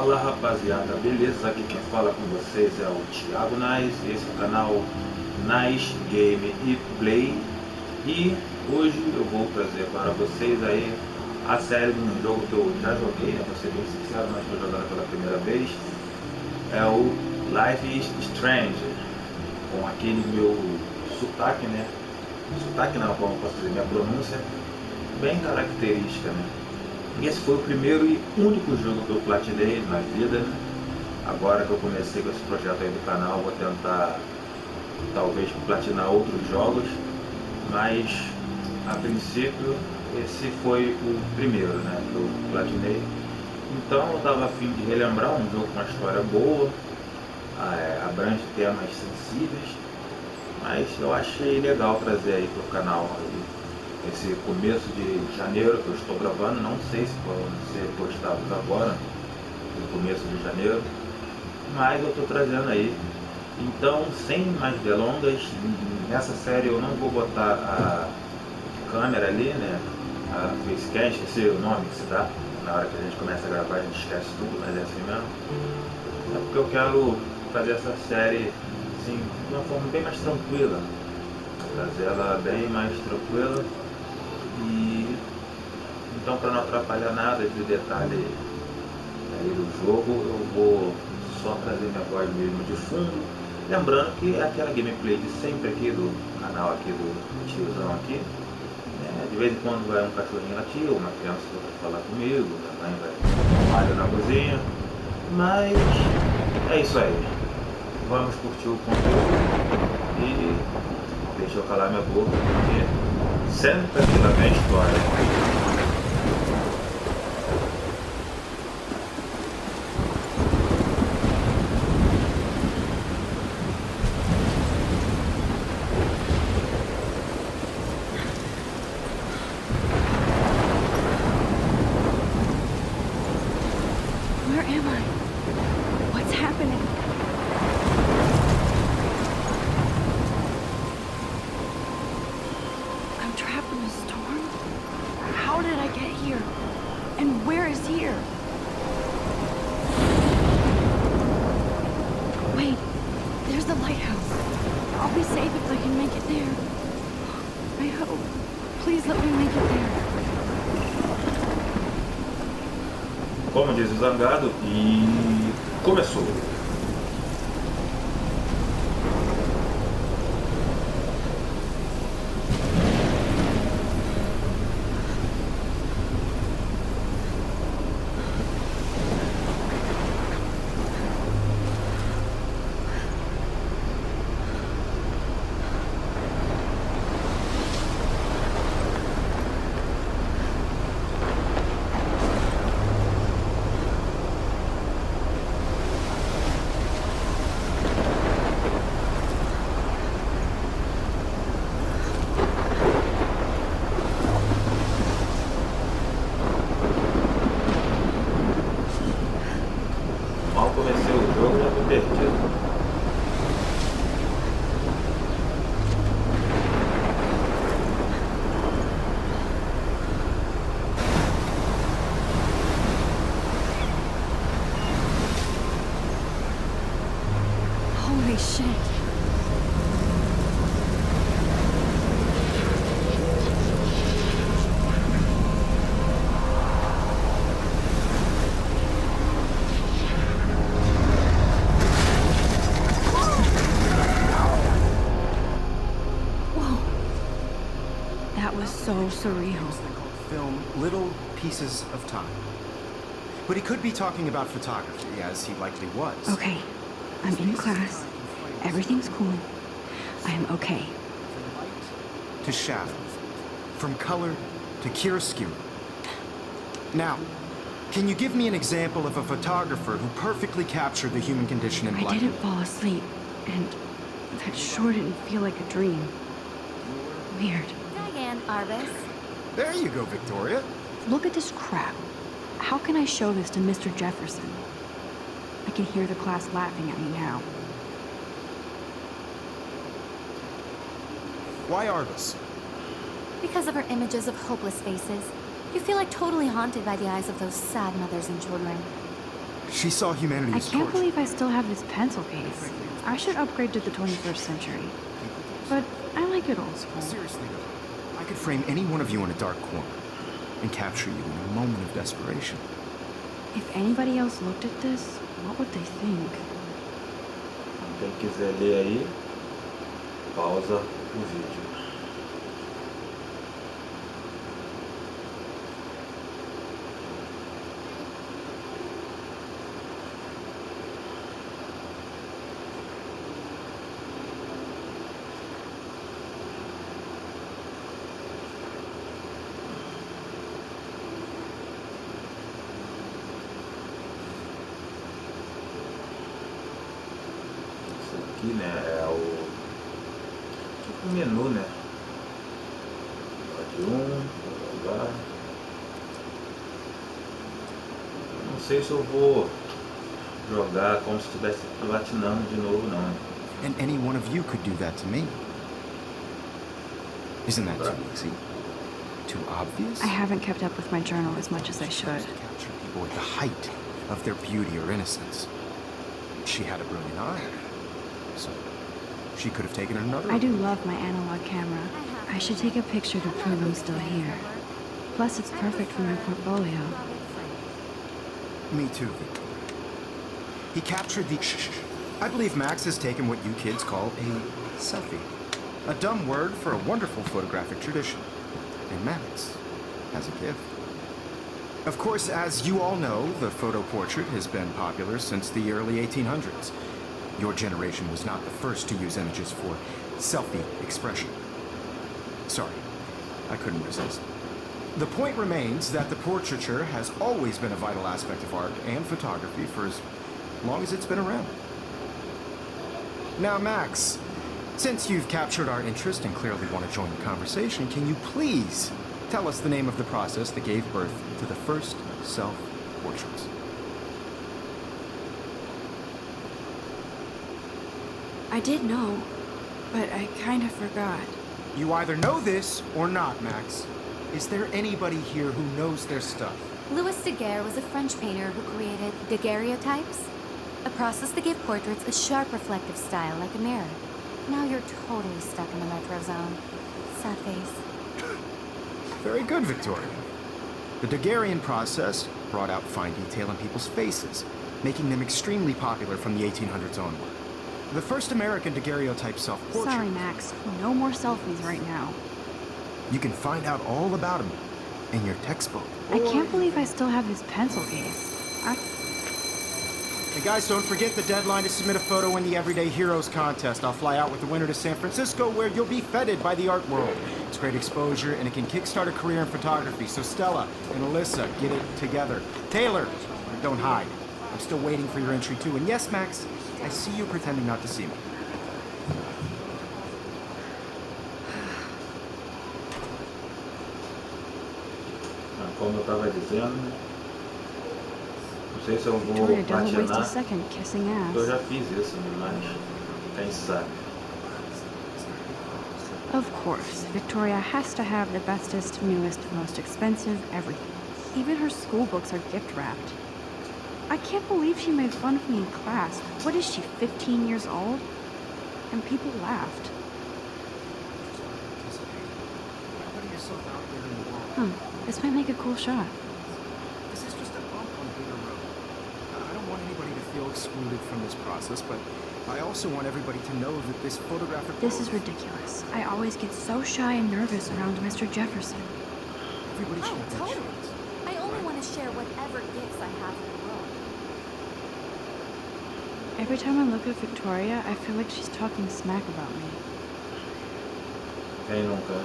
Fala rapaziada, beleza? Aqui quem fala com vocês é o Thiago Nais, esse é o canal Nais Game e Play. E hoje eu vou trazer para vocês aí a série de um jogo que eu já joguei, né? Vou ser bem sincero, mas estou jogando pela primeira vez. É o Life is Strange, com aquele meu sotaque, né? Sotaque não, como eu posso dizer, minha pronúncia bem característica, né? E esse foi o primeiro e único jogo que eu platinei na vida. Agora que eu comecei com esse projeto aí do canal, vou tentar talvez platinar outros jogos, mas a princípio esse foi o primeiro, né, que eu platinei. Então eu estava a fim de relembrar um jogo com uma história boa, abrange temas sensíveis, mas eu achei legal trazer aí para o canal aí, esse começo de janeiro que eu estou gravando. Não sei se vão ser postados agora, no começo de janeiro, mas eu estou trazendo aí. Então, sem mais delongas, nessa série eu não vou botar a câmera ali, né, a facecam, esqueci o nome que se dá. Na hora que a gente começa a gravar a gente esquece tudo, mas é assim mesmo. É porque eu quero fazer essa série assim, de uma forma bem mais tranquila, trazer ela bem mais tranquila. E então, para não atrapalhar nada de detalhe aí do jogo, eu vou só trazer minha voz mesmo de fundo, lembrando que é aquela gameplay de sempre aqui do canal aqui do tiozão aqui, né? De vez em quando vai um cachorrinho latir, uma criança vai falar comigo, minha mãe vai malhar na cozinha, mas é isso aí. Vamos curtir o conteúdo e deixa eu calar minha boca, porque senta aqui na minha história. Where am I? What's happening? I'm trapped in a storm? How did I get here? And where is here? Wait, there's the lighthouse. I'll be safe if I can make it there. I hope. Please let me make it there. Como diz o Zangado, e começou. Mal comecei o jogo, já tô perdido. Holy shit. That was so surreal. Film little pieces of time. But he could be talking about photography, as he likely was. Okay, I'm in class. Everything's cool. I am okay. From light to shadow, from color to chiaroscuro. Now, can you give me an example of a photographer who perfectly captured the human condition in I black? didn't fall asleep, and that sure didn't feel like a dream. Weird. Diane Arbus. There you go, Victoria. Look at this crap. How can I show this to Mr. Jefferson? I can hear the class laughing at me now. Why Arbus? Because of her images of hopeless faces. You feel like totally haunted by the eyes of those sad mothers and children. She saw humanity I as can't torture. believe I still have this pencil case. I should upgrade to the 21st century. But I like it old school. Seriously, though, I could frame any one of you in a dark corner and capture you in a moment of desperation. If anybody else looked at this, what would they think? Quem quiser ler aí, pausa o vídeo. Aqui, né, é o tipo um menu, né? Pode blá. Não sei se eu vou jogar como se estivesse platinando de novo, não. And any one of you could do that to me. Isn't that too easy? Too obvious? I haven't kept up with my journal as much as I should. Capture people at the height of their beauty or innocence. She had a brilliant eye. So, she could have taken another. I do love my analog camera. I should take a picture to prove I'm still here. Plus, it's perfect for my portfolio. Me too, Victor. He captured the... Shh. I believe Max has taken what you kids call a selfie. A dumb word for a wonderful photographic tradition. And Max has a gift. Of course, as you all know, the photo portrait has been popular since the early 1800s. Your generation was not the first to use images for selfie expression. Sorry, I couldn't resist. The point remains that the portraiture has always been a vital aspect of art and photography for as long as it's been around. Now, Max, since you've captured our interest and clearly want to join the conversation, can you please tell us the name of the process that gave birth to the first self-portraits? I did know, but I kind of forgot. You either know this or not, Max. Is there anybody here who knows their stuff? Louis Daguerre was a French painter who created daguerreotypes, a process that gave portraits a sharp reflective style like a mirror. Now you're totally stuck in the metro zone. Sad face. Very good, Victoria. The Daguerrean process brought out fine detail in people's faces, making them extremely popular from the 1800s onward. The first American daguerreotype self-portrait... Sorry, Max. No more selfies right now. You can find out all about them in your textbook. I can't believe I still have this pencil case. Hey guys, don't forget the deadline to submit a photo in the Everyday Heroes contest. I'll fly out with the winner to San Francisco, where you'll be feted by the art world. It's great exposure, and it can kickstart a career in photography. So Stella and Alyssa, get it together. Taylor, don't hide. I'm still waiting for your entry too. And yes, Max, I see you pretending not to see me. Como eu estava dizendo, não sei se eu vou Victoria, don't waste a platinar. second kissing Eu ass. já fiz isso, mas quem sabe. Of course, Victoria has to have the bestest, newest, most expensive everything. Even her school books are gift wrapped. I can't believe she made fun of me in class. What is she, 15 years old? And people laughed. This might make a cool shot. This is just a bump on a bigger road. I don't want anybody to feel excluded from this process, but I also want everybody to know that this photographic... This is ridiculous. I always get so shy and nervous around Mr. Jefferson. Everybody should have that totally. chance. I only want to share whatever gifts I have in the world. Every time I look at Victoria, I feel like she's talking smack about me. Quem nunca?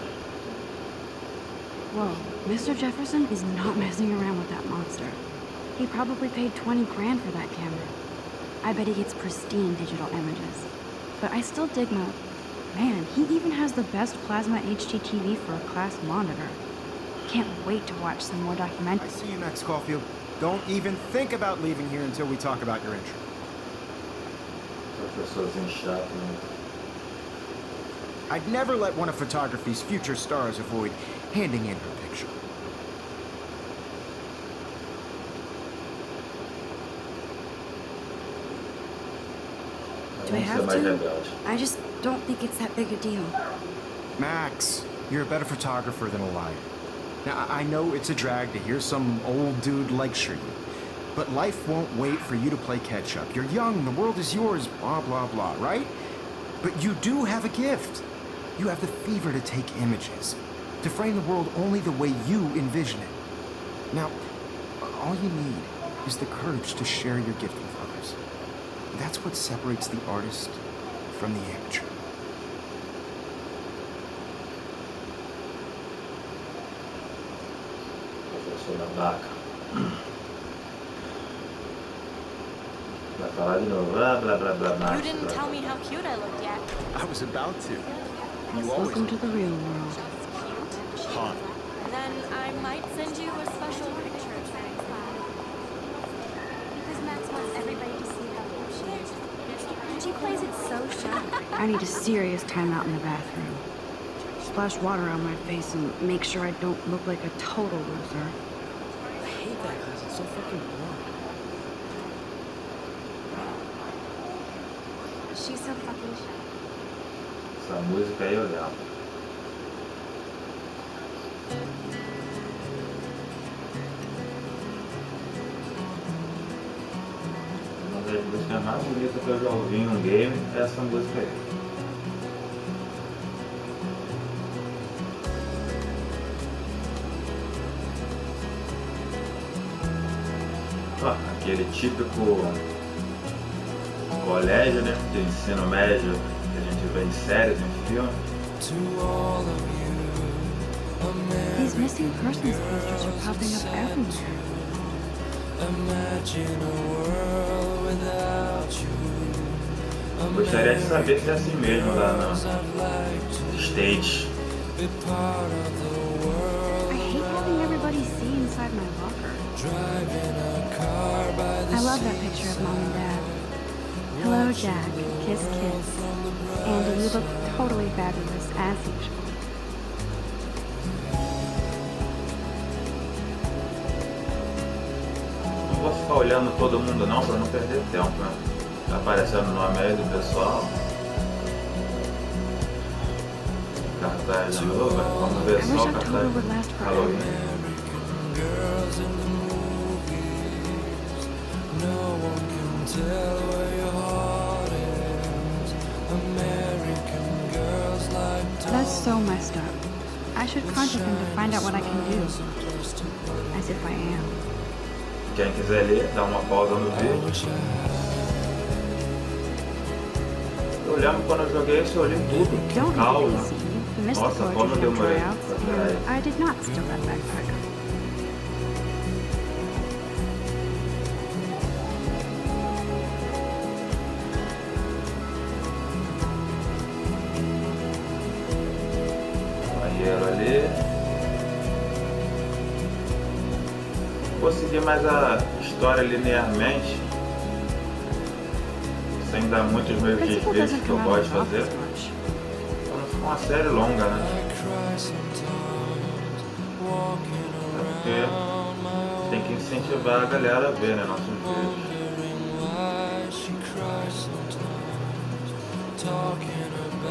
Whoa, Mr. Jefferson is not messing around with that monster. He probably paid 20 grand for that camera. I bet he gets pristine digital images. But I still dig my... Man, he even has the best plasma HDTV for a class monitor. Can't wait to watch some more I documentaries. see you, Max Caulfield. Don't even think about leaving here until we talk about your entry. Professorzinho chato, né? I'd never let one of photography's future stars avoid handing in her picture. Do I Vamos ser have mais to? rebeldes. I just don't think it's that big a deal. Max, you're a better photographer than a liar. Now, I know it's a drag to hear some old dude lecture you, but life won't wait for you to play catch-up. You're young, the world is yours, blah, blah, blah, right? But you do have a gift. You have the fever to take images, to frame the world only the way you envision it. Now, all you need is the courage to share your gift with others. That's what separates the artist from the amateur. Professor babaca. Vai falar de novo. Blá, blá, blá, blá, blá. You didn't tell me how cute I looked yet. I was about to. You always Welcome to the real world. Just cute. hot. Then I might send you a special picture. Because Max wants everybody to see how cute she is. And she plays it so shy. I need a serious timeout in the bathroom. Splash water on my face and make sure I don't look like a total loser. I hate that class. It's so fucking boring. She's so fucking shy. Essa música aí eu lembro. Uma das músicas mais bonitas que eu já ouvi em um game é essa música aí. Ó, aquele típico colégio, né? De ensino médio que a gente vê em séries, em filmes. These missing persons posters are popping up everywhere. Gostaria de saber se é assim mesmo lá na Stage. I hate having everybody see inside my locker. I love that picture of Mom and Dad. Hello, Jack. Kiss, kiss. Andy, you look totally fabulous, as usual. Não vou ficar olhando todo mundo não, pra não perder tempo, né? Tá aparecendo o nome aí do pessoal. Cartaz de novo, vamos ver I só wish o October cartaz would last de forever. Halloween. That's so messed up. I should contact him to find out what I can do. As if I am. Quem quiser ler, dá uma pausa no vídeo. Eu lembro quando eu joguei esse, eu li tudo. Don't Calma. be easy. You missed Nossa, the como poetry eu camp demorei tryouts, pra virar and isso. I did not steal that backpack. Banheiro ali. Vou seguir mais a história linearmente, sem dar muitos meus Principal desvios doesn't que eu come out gosto de of fazer. office much. Pra não ficar uma série longa, né? É porque tem que incentivar a galera a ver, né, nossos vídeos.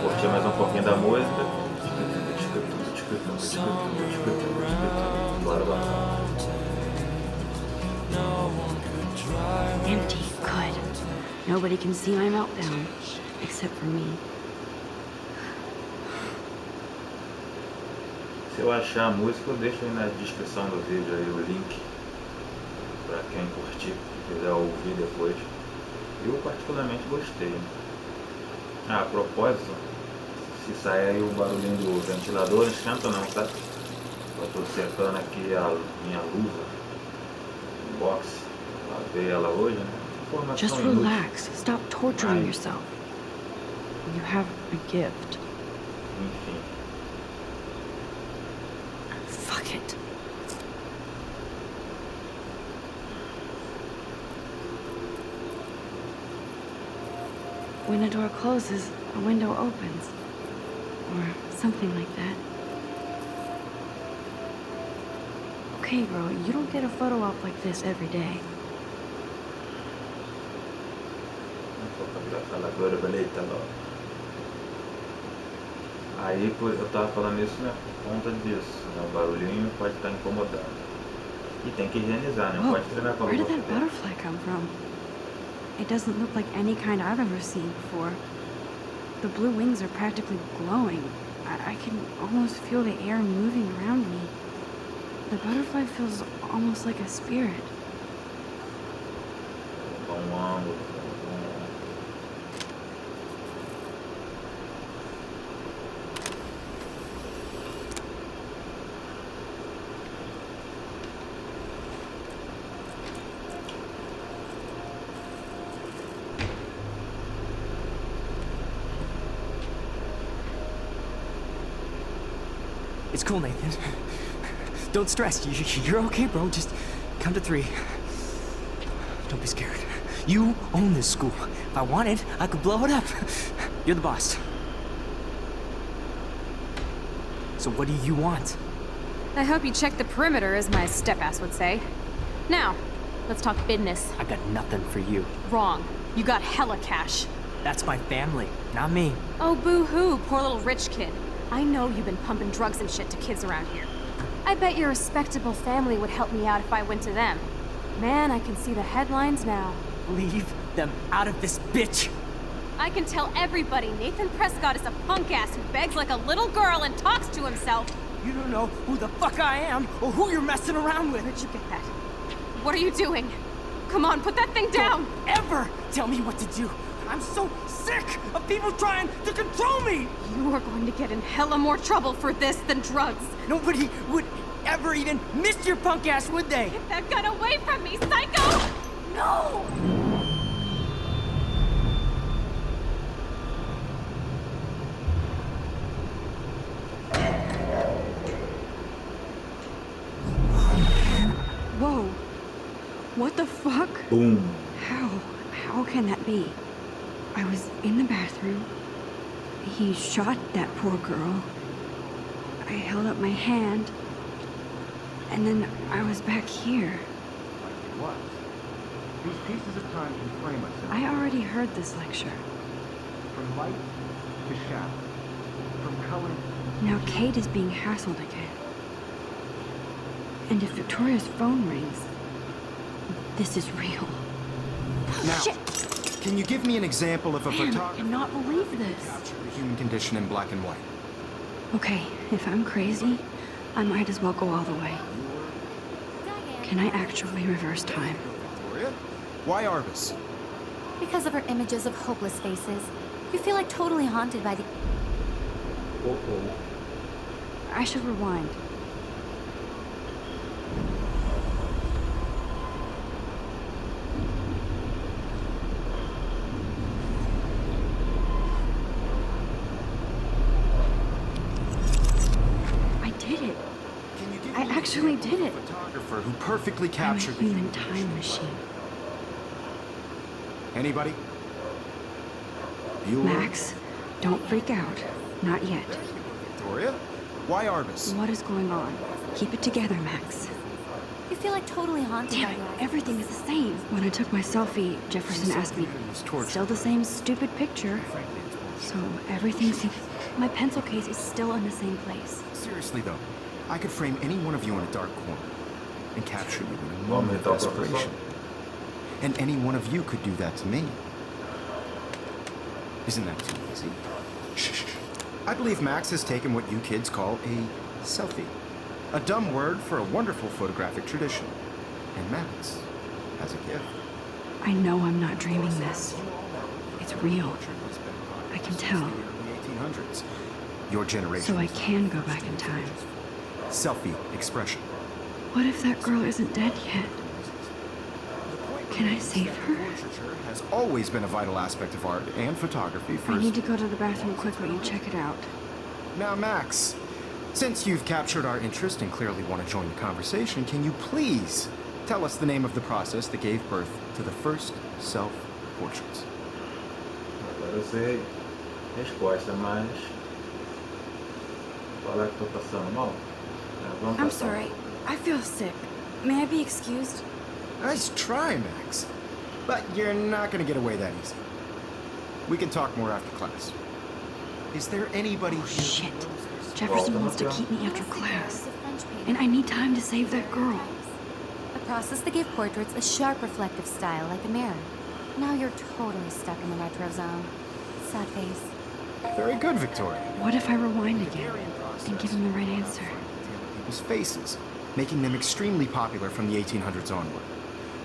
Curtir mais um pouquinho da música. Bora, bora. Empty. Good. Nobody can see my meltdown, except for me. Se eu achar a música, eu deixo aí na descrição do vídeo aí o link para quem curtir e quiser ouvir depois. Eu particularmente gostei. Ah, a propósito, se sair aí o barulhinho do ventilador, não esquenta não, tá? Eu tô secando aqui a minha luva, box, lavei ela hoje, né? Informação Just inútil. relax. Stop torturing Ai. yourself. You have a gift. Enfim. Fuck it. When a door closes, a window opens. Or something like that. Okay, bro, you don't get a photo op like this every day. aquela dor bonita lá. Aí eu tava falando isso, né, por conta disso, né, o barulhinho pode estar incomodando. E tem que higienizar, né? Whoa, Pode tirar com a where did luva that dentro. butterfly come from? It doesn't look like any kind I've ever seen before. The blue wings are practically glowing. I can almost feel the air moving around me. The butterfly feels almost like a spirit. Bom ângulo, It's cool, Nathan. Don't stress. You're okay, bro. Just count to 3. Don't be scared. You own this school. If I wanted, I could blow it up. You're the boss. So what do you want? I hope you checked the perimeter, as my step-ass would say. Now, let's talk business. I got nothing for you. Wrong. You got hella cash. That's my family, not me. Oh, boo-hoo, poor little rich kid. I know you've been pumping drugs and shit to kids around here. I bet your respectable family would help me out if I went to them. Man, I can see the headlines now. Leave them out of this bitch. I can tell everybody Nathan Prescott is a punk ass who begs like a little girl and talks to himself. You don't know who the fuck I am or who you're messing around with. Where'd you get that? What are you doing? Come on, put that thing down! Don't ever tell me what to do. I'm so sick of people trying to control me. You are going to get in hella more trouble for this than drugs. Nobody would ever even miss your punk ass, would they? Get that gun away from me, psycho! No! Whoa. What the fuck? Boom. How can that be? I was in the bathroom. He shot that poor girl. I held up my hand. And then I was back here. What? These pieces of time can frame us. I already heard this lecture. From light to shadow. From color. Now Kate is being hassled again. And if Victoria's phone rings, this is real. Now, Shit! can you give me an example of a Man, I photographer cannot believe this. capture the human condition in black and white? Okay, if I'm crazy, I might as well go all the way. Can I actually reverse time? Victoria? Why Arbus? Because of her images of hopeless faces, you feel like totally haunted by the... Uh-oh. I should rewind. I did it. Can you give I me an actually example did of a it. photographer who perfectly I'm a captured the human time machine. Anybody? Bueller? Max, don't freak out. Not yet. Victoria? Why Arbus? What is going on? Keep it together, Max. You feel like totally haunted Damn by it, the eyes. everything is the same. When I took my selfie, Jefferson asked me, still the same stupid picture. So everything's... My pencil case is still in the same place. Seriously though, I could frame any one of you in a dark corner and capture you in a Vamos moment of então, professor. desperation. And any one of you could do that to me. Isn't that too easy? Shh, shh, shh. I believe Max has taken what you kids call a selfie. A dumb word for a wonderful photographic tradition. And Max has a gift. I know I'm not dreaming this. It's real. I can tell. The early 1800s. Your generation. So I can go back in time. Selfie expression. What if that girl isn't dead yet? Can I save her? Portraiture has always been a vital aspect of art and photography for... I need to go to the bathroom quickly and check it out. Now, Max, since you've captured our interest and clearly want to join the conversation, can you please tell us the name of the process that gave birth to the first self-portraits? Agora eu sei resposta, mas falar que tô passando mal. Vamos I'm passar. sorry. I feel sick. May I be excused? Nice try, Max. But you're not going to get away that easy. We can talk more after class. Is there anybody here? Shit. Jefferson wants to keep me after class. And I need time to save that girl. A process that gave portraits a sharp reflective style like a mirror. Now you're totally stuck in the retro zone. Sad face. Very good, Victoria. What if I rewind again and give him the right answer? People's faces, making them extremely popular from the 1800s onward.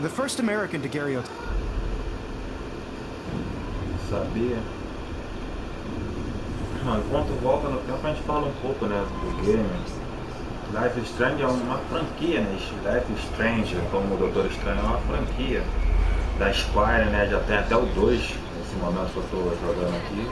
The first American daguerreotype. Sabia? Enquanto volta no tempo, a gente fala um pouco, né, do game. Life is Strange é uma franquia, né? Life is Strange, como o Doutor Estranho, é uma franquia da Square, né? Já tem até o 2, nesse momento que eu estou jogando aqui.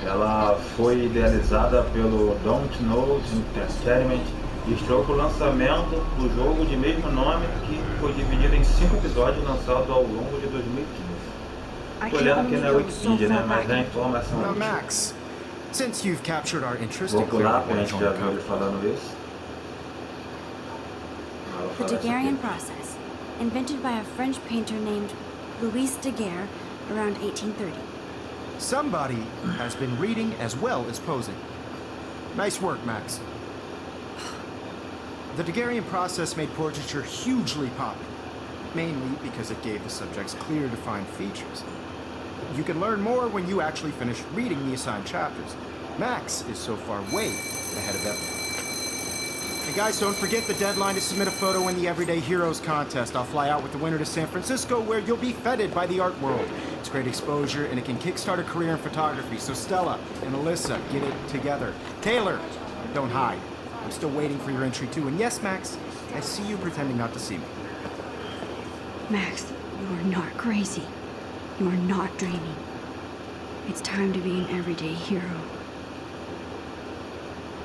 Ela foi idealizada pelo Don't Know Entertainment e estreou para o lançamento do jogo de mesmo nome, que foi dividido em 5 episódios lançados ao longo de 2015. Estou olhando aqui na Wikipedia, né? Mas a informação Now, é Max, since you've captured our interest vou in pular, clear porque a gente já viu ele falando isso. The Daguerrean process, invented by a French painter named Louis Daguerre around 1830. Somebody has been reading as well as posing. Nice work, Max. The Daguerrean process made portraiture hugely popular, mainly because it gave the subjects clear, defined features. You can learn more when you actually finish reading the assigned chapters. Max is so far way ahead of everyone. Hey guys, don't forget the deadline to submit a photo in the Everyday Heroes contest. I'll fly out with the winner to San Francisco, where you'll be feted by the art world. It's great exposure, and it can kickstart a career in photography. So Stella and Alyssa, get it together. Taylor, don't hide. I'm still waiting for your entry too. And yes, Max, I see you pretending not to see me. Max, you are not crazy. You are not dreaming. It's time to be an everyday hero.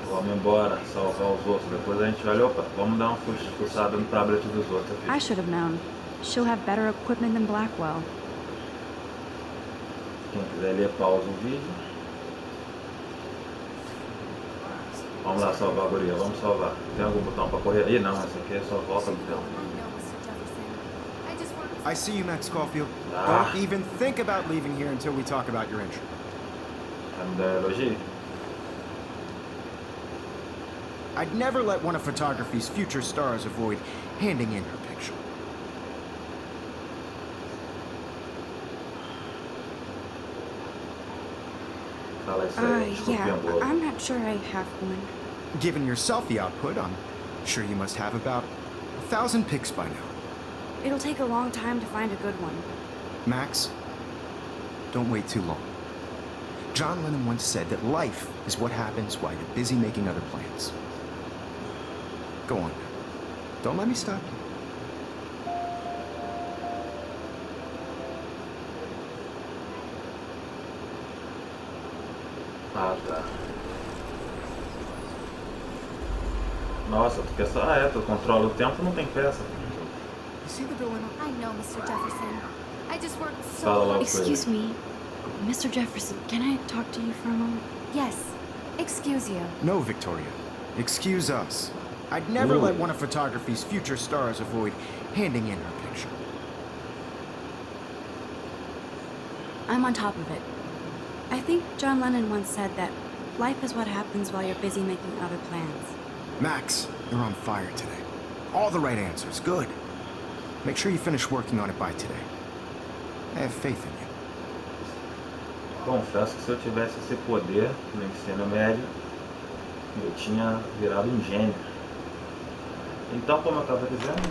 Vamos embora, salvar os outros. Depois a gente olha, opa, vamos dar uma fuçada no tablet dos outros aqui. I should have known. She'll have better equipment than Blackwell. Quem quiser ler, pausa o vídeo. Vamos lá salvar a guria, vamos salvar. Tem algum botão para correr? Ih, não, essa aqui é só volta no tempo. I see you, Max Caulfield. Ah. Don't even think about leaving here until we talk about your entry. Tá me dando elogio? I'd never let one of photography's future stars avoid handing in her picture. Fala isso aí, Yeah, desculpinha boa. I'm not sure I have one. Given your selfie output, I'm sure you must have about 1,000 pics by now. It'll take a long time to find a good one. Max, don't wait too long. John Lennon once said that life is what happens while you're busy making other plans. Go on. Don't let me stop you. Ah, tá. Nossa, tu quer só... Ah, é, tu controla o tempo, não tem peça. You see the dilemma? I know, Mr. Jefferson. I just worked so Fala hard. logo. Excuse me, Mr. Jefferson, can I talk to you for a moment? Yes. Excuse you. No, Victoria. Excuse us. I'd never Ooh. let one of photography's future stars avoid handing in her picture. I'm on top of it. I think John Lennon once said that life is what happens while you're busy making other plans. Max, you're on fire today. All the right answers. Good. Make sure you finish working on it by today. I have faith in you. Confesso que se eu tivesse esse poder no ensino médio, eu tinha virado um gênio. Então, como eu estava dizendo,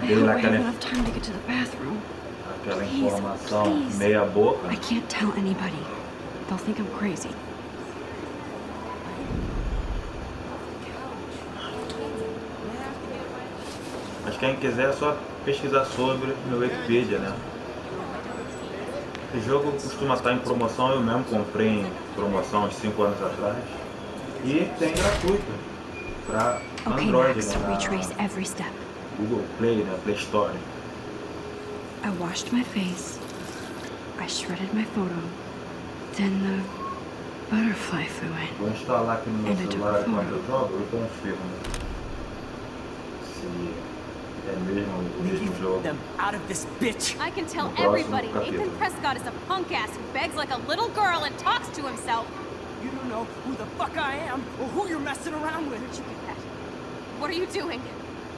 I dei hope lá I have aquela, enough time to get to the bathroom. aquela Please, informação please. meia boca. I can't tell anybody. They'll think I'm crazy. Mas quem quiser é só pesquisar sobre no Wikipedia, né? Esse jogo costuma estar em promoção, eu mesmo comprei em promoção uns 5 anos atrás. E tem gratuito para Okay, Android, Max, né? retrace Na every step. Google Play, né? Play Store. I washed my face. I shredded my photo. Then the butterfly flew in. Vou instalar aqui no meu And I took celular a enquanto photo. eu jogo e confirmo se É mesmo o mesmo Leave jogo. them out of this bitch. I can tell No próximo everybody capítulo. Nathan Prescott is a punk ass who begs like a little girl and talks to himself. You don't know who the fuck I am or who you're messing around with. Where'd you get that? What are you doing?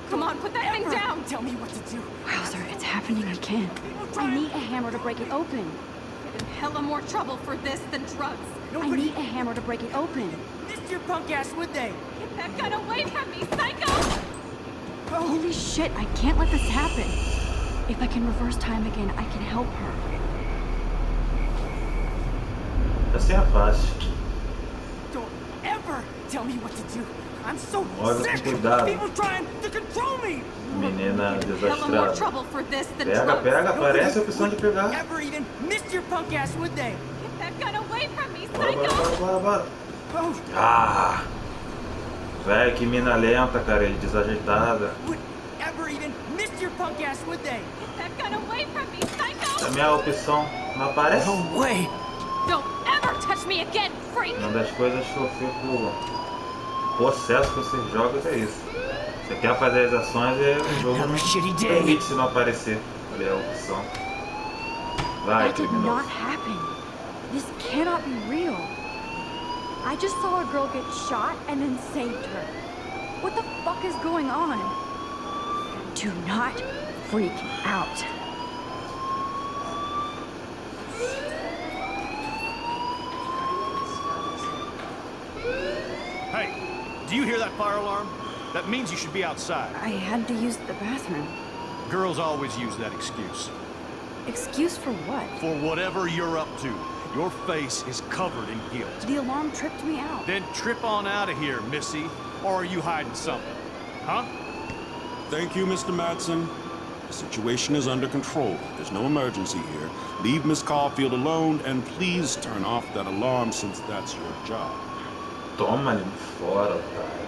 Come on, put that thing Ever down! Tell me what to do. Wowzer, it's happening again. I need a hammer to break it open. Get in hella more trouble for this than drugs. I Nobody need a hammer to break it open. missed your punk ass, would they? Get that gun away from me, psycho! Oh, Holy shit, I can't let this happen. If I can reverse time again, I can help her. Essa é a fácil. don't ever tell me what to do. I'm so Olha sick com of cuidado. people trying to control me. Menina Get in hella more desastrada. trouble for this than Pega, drugs. pega, aparece a opção de pegar. Ever even missed your punk ass, would they? Get that gun away from me, Bora, bora, psycho! bora, bora, bora. Oh, Ah! Velho, que mina lenta, cara, ele desajeitada. would ever even missed your punk ass, would they? Get that gun away from me, psycho! A minha opção não aparece. No way. Don't ever touch me again, freak! Uma das coisas que eu fico possesso com esses jogos é isso. Você quer fazer as ações e o jogo não Shitty day. permite se não aparecer. Ali a opção. Vai, That did criminoso. not happen. This cannot be real. I just saw a girl get shot and then saved her. What the fuck is going on? Do not freak out. Hey, do you hear that fire alarm? That means you should be outside. I had to use the bathroom. Girls always use that excuse. Excuse for what? For whatever you're up to, your face is covered in guilt. The alarm tripped me out. Then trip on out of here, Missy. Or are you hiding something? Huh? Thank you, Mr. Madsen. The situation is under control. There's no emergency here. Leave Miss Caulfield alone, and please turn off that alarm since that's your job. Toma ali fora, otário.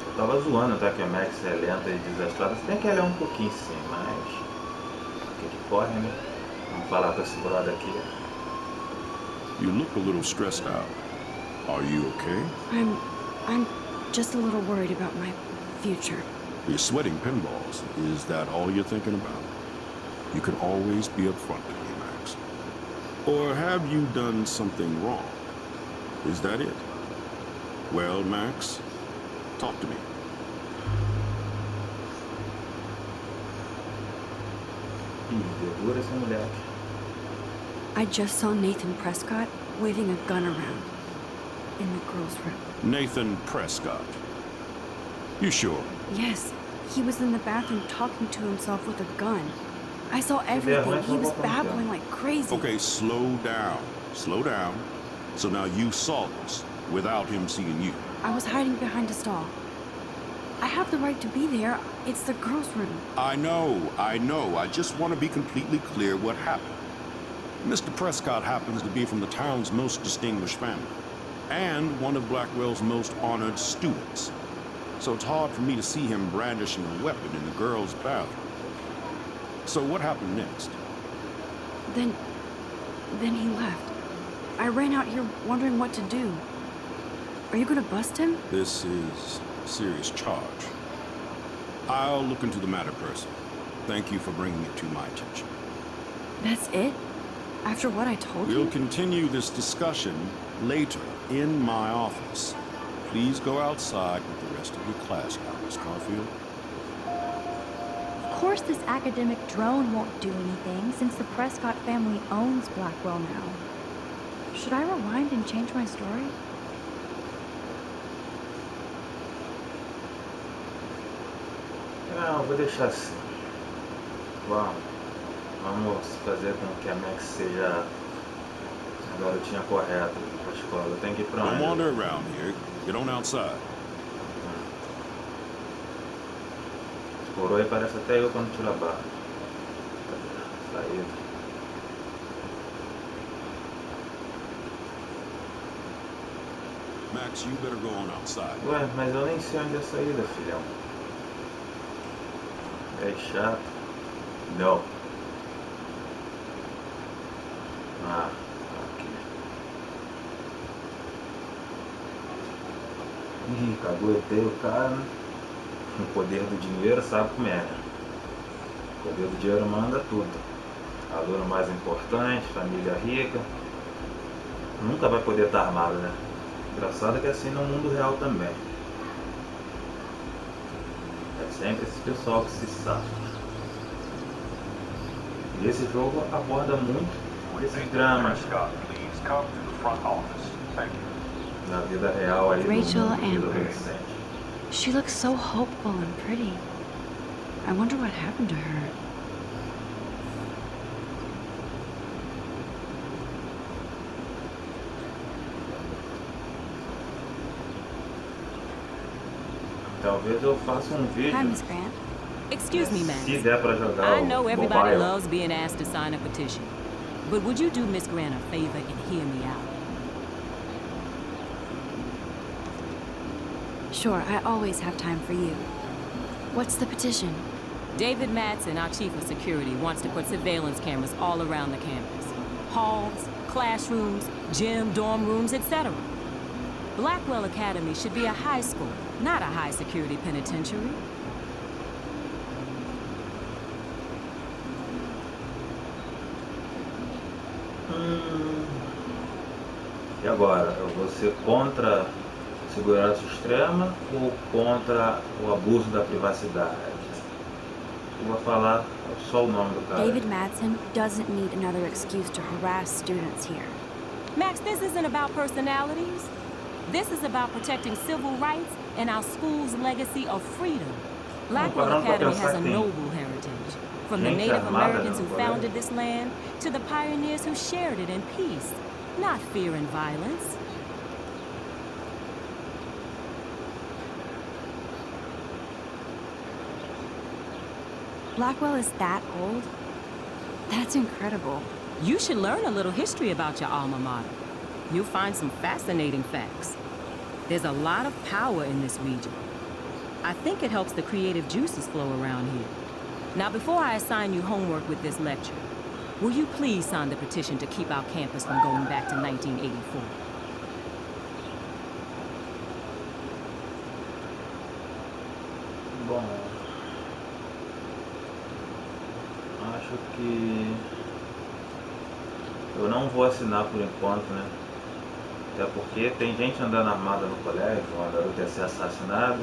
Eu tava zoando, tá? Que a Max é lenta e desastrada. Se bem que ela é um pouquinho sim, mas... O que corre, né? Vamos falar com esse brother aqui. You look a little stressed out. Are you okay? I'm just a little worried about my future. You're sweating pinballs. Is that all you're thinking about? You can always be upfront with me, Max. Or have you done something wrong? Is that it? Well, Max, talk to me. Dura esse moleque. I just saw Nathan Prescott waving a gun around in the girls' room. Nathan Prescott. You sure? Yes, he was in the bathroom talking to himself with a gun. I saw everything. He was babbling like crazy. Okay, slow down. Slow down. So now you saw this without him seeing you. I was hiding behind a stall. I have the right to be there. It's the girls' room. I know. I just want to be completely clear what happened. Mr. Prescott happens to be from the town's most distinguished family, and one of Blackwell's most honored students. So it's hard for me to see him brandishing a weapon in the girls' bathroom. So what happened next? Then he left. I ran out here wondering what to do. Are you gonna bust him? This is a serious charge. I'll look into the matter personally. Thank you for bringing it to my attention. That's it? After what I told We'll you? continue this discussion later in my office. Please go outside with the rest of your class now, Miss Caulfield. Of course this academic drone won't do anything since the Prescott family owns Blackwell now. Should I rewind and change my story? Não, vou deixar assim. Vamos fazer com que a Max seja a garotinha correta pra escola. Eu tenho que ir pra Don't onde? wander around here. Get on outside. Por aí parece até eu quando tiro a barra. Saída. Max, you better go on outside. Ué, mas eu nem sei onde é a saída, filhão. É chato. Não. Ah, aqui. Ih, caguetei o cara. O poder do dinheiro sabe como é, né? O poder do dinheiro manda tudo. Aluno mais importante, família rica. Nunca vai poder estar armado, né? Engraçado é que é assim no mundo real também. É sempre esse pessoal que se safa. E esse jogo aborda muito esses dramas na vida real aí Rachel do mundo Amber. adolescente. She looks so hopeful and pretty. I wonder what happened to her. Talvez eu faça um vídeo. Hi, Miss Grant. Excuse me, Se ma'am. der pra jogar I know o everybody mobile. loves being asked to sign a petition. But would you do Miss Grant a favor and hear me out? Sure, I always have time for you. What's the petition? David Madsen, our chief of security, wants to put surveillance cameras all around the campus. Halls, classrooms, gym, dorm rooms, etc. Blackwell Academy should be a high school, not a high-security penitentiary. E agora, eu vou ser contra segurança extrema ou contra o abuso da privacidade? Eu vou falar só o nome do cara. David Madsen doesn't need another excuse to harass students here. Max, this isn't about personalities. This is about protecting civil rights and our school's legacy of freedom. Blackwell Academy has a noble heritage. From the Native Americans who founded this land to the pioneers who shared it in peace, not fear and violence. Blackwell is that old? That's incredible. You should learn a little history about your alma mater. You'll find some fascinating facts. There's a lot of power in this region. I think it helps the creative juices flow around here. Now, before I assign you homework with this lecture, will you please sign the petition to keep our campus from going back to 1984? Bom, acho que eu não vou assinar por enquanto, né? Até porque tem gente andando armada no colégio, uma garota ia ser assassinada.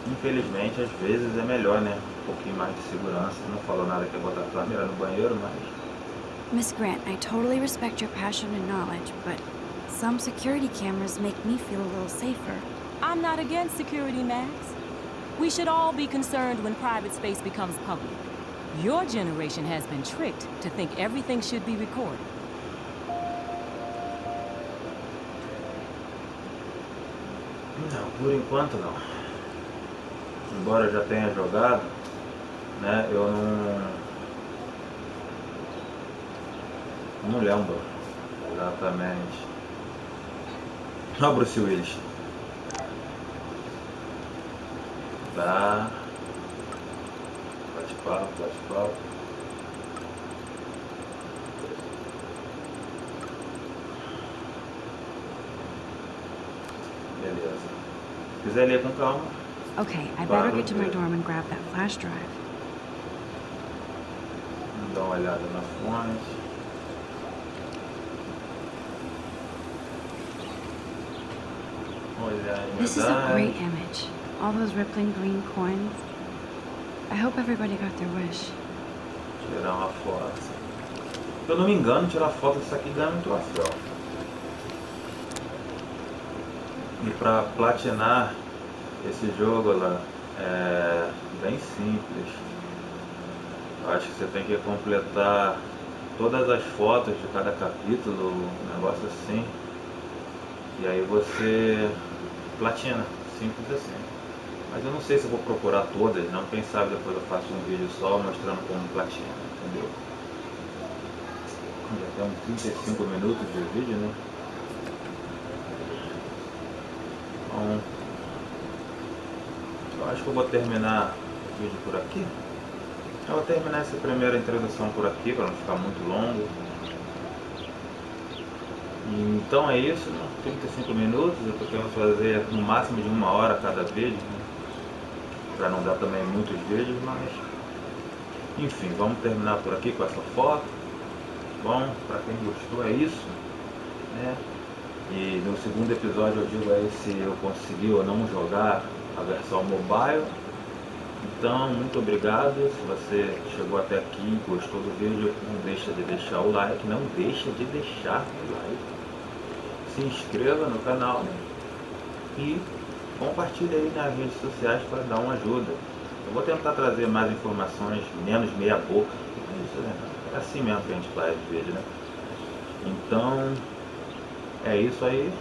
Infelizmente, às vezes é melhor, né? Um pouquinho mais de segurança. Não falou nada que é botar a câmera no banheiro, mas... Miss Grant, I totally respect your passion and knowledge, but some security cameras make me feel a little safer. I'm not against security, Max. We should all be concerned when private space becomes public. Your generation has been tricked to think everything should be recorded. Não, por enquanto não. Embora eu já tenha jogado, né, eu não lembro exatamente. Olha o Bruce Willis. Tá. Bate-papo, bate-papo. Beleza. Se quiser ler com calma. Okay, I better get to my dorm and grab that flash drive. Vamos dar uma olhada na fonte. Olhar em This is a medalha. great image. All those rippling green coins. I hope everybody got their wish. Tirar uma foto. Se eu não me engano, tirar foto disso aqui ganha um troféu. E para platinar esse jogo lá é bem simples. Eu acho que você tem que completar todas as fotos de cada capítulo, um negócio assim. E aí você platina, simples assim. Mas eu não sei se eu vou procurar todas, não. Quem sabe depois eu faço um vídeo só mostrando como platina, entendeu? Já tem uns 35 minutos de vídeo, né? Então, eu acho que eu vou terminar o vídeo por aqui. Eu vou terminar essa primeira introdução por aqui, para não ficar muito longo. Então é isso, né? 35 minutos, eu tô querendo fazer no máximo de 1 hora cada vídeo, né? Pra não dar também muitos vídeos, mas enfim, vamos terminar por aqui com essa foto. Bom, pra quem gostou é isso, né? E no segundo episódio eu digo aí se eu consegui ou não jogar a versão mobile. Então, muito obrigado. Se você chegou até aqui e gostou do vídeo, não deixa de deixar o like, não deixa de deixar o like. Se inscreva no canal, né? E compartilhe aí nas redes sociais para dar uma ajuda. Eu vou tentar trazer mais informações, menos meia boca. Isso, né? É assim mesmo que a gente faz o vídeo, né? Então, é isso aí.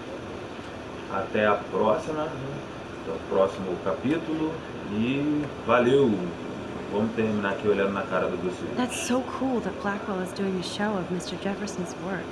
Até a próxima, né? Até o próximo capítulo. E valeu! Vamos terminar aqui olhando na cara do Bruce Willis. That's so cool that Blackwell is doing a show of Mr. Jefferson's work.